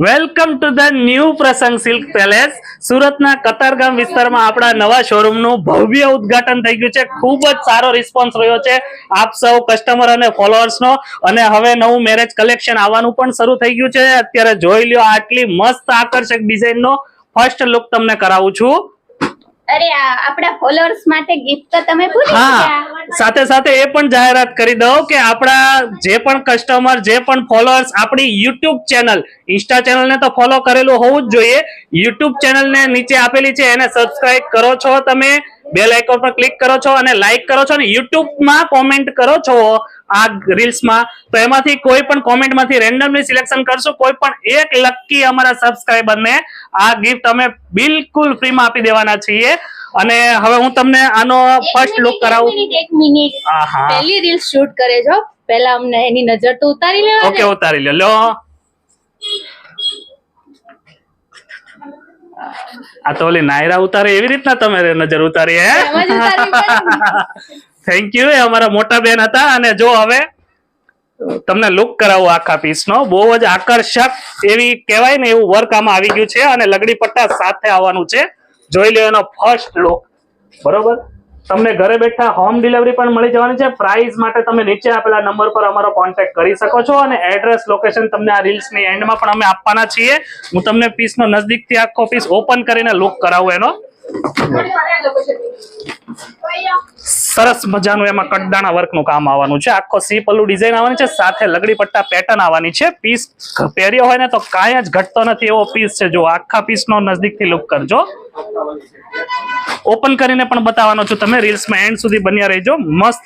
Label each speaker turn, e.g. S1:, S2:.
S1: Welcome to the new પ્રસંગ silk palace. સુરતના કતારગામ વિસ્તારમાં આપણા નવા શોરૂમનું ભવ્ય ઉદ્ઘાટન થઈ ગયું છે. ખૂબ જ સારો રિસ્પોન્સ રહ્યો છે આપ સૌ કસ્ટમર અને ફોલોઅર્સનો. અને હવે નવું મેરેજ કલેક્શન આવવાનું પણ શરૂ થઈ ગયું છે. અત્યારે જોઈ લ્યો, આટલી મસ્ત આકર્ષક ડિઝાઇનનો ફર્સ્ટ લુક તમને કરાવું છું.
S2: અરે આપડા ફોલોઅર્સ માટે ગિફ્ટ તો તમે ભૂલી ગયા.
S1: સાથે સાથે એ પણ જાહેરાત કરી દઉં કે આપણા જે પણ કસ્ટમર, જે પણ ફોલોઅર્સ આપણી યુટ્યુબ ચેનલ, ઇન્સ્ટા ચેનલ ને તો ફોલો કરેલું હોવું જ જોઈએ. યુટ્યુબ ચેનલ ને નીચે આપેલી છે એને સબસ્ક્રાઇબ કરો છો, તમે બેલ આઇકોન પર ક્લિક કરો છો અને લાઈક કરો છો અને યુટ્યુબ માં કોમેન્ટ કરો છો આ રીલ્સ માં, તો એમાંથી કોઈ પણ કોમેન્ટ માંથી રેન્ડમલી સિલેક્શન કરશું. કોઈ પણ એક લકી અમારા સબસ્ક્રાઇબર ને આ ગિફ્ટ અમે બિલકુલ ફ્રી માં આપી દેવાના છીએ. અને હવે હું તમને આનો ફર્સ્ટ લુક કરાવું.
S2: એક મિનિટ પહેલી રીલ શૂટ કરે છો, પહેલા અમને એની નજર તો ઉતારી લેવા.
S1: ઓકે, ઉતારી લો. આ તો ઓલી નાયરા ઉતારે એવી રીતના તમે નજર ઉતારી હે? Thank you. એ અમારા મોટા બેન હતા. અને જો હવે તમને લુક કરાવું આખા પીસ નો. બહુ જ આકર્ષક એવી કહેવાય ને એવું વર્ક આમાં આવી ગયું છે અને લગડી પટ્ટા સાથે આવવાનું છે. જોઈ લો એનો ફર્સ્ટ લુક. બરોબર, તમને ઘરે બેઠા હોમ ડિલિવરી પણ મળી જવાની છે. પ્રાઇસ માટે તમે નીચે આપેલા નંબર પર અમારો કોન્ટેક્ટ કરી શકો છો અને એડ્રેસ, લોકેશન તમને આ રીલ્સ ની એન્ડમાં પણ અમે આપવાના છીએ. હું તમને પીસ નો નજદીકથી આખો પીસ ઓપન કરીને લુક કરાવું એનો. સરસ મજાનું એમાં કટદાણા વર્ક નું કામ આવવાનું છે. આખો સી પલ્લુ ડિઝાઇન આવવાની છે, સાથે લગડી પટ્ટા પેટર્ન આવવાની છે. પીસ પહેર્યો હોય ને તો કાંઈ જ ઘટતો નથી એવો પીસ છે. જો આખા પીસ નો નજદીકથી લુક કરજો. ઓપન કરીને પણ બતાવવાનો છું, તમે રીલ્સમાં એન્ડ સુધી બન્યા રહેજો. મસ્ત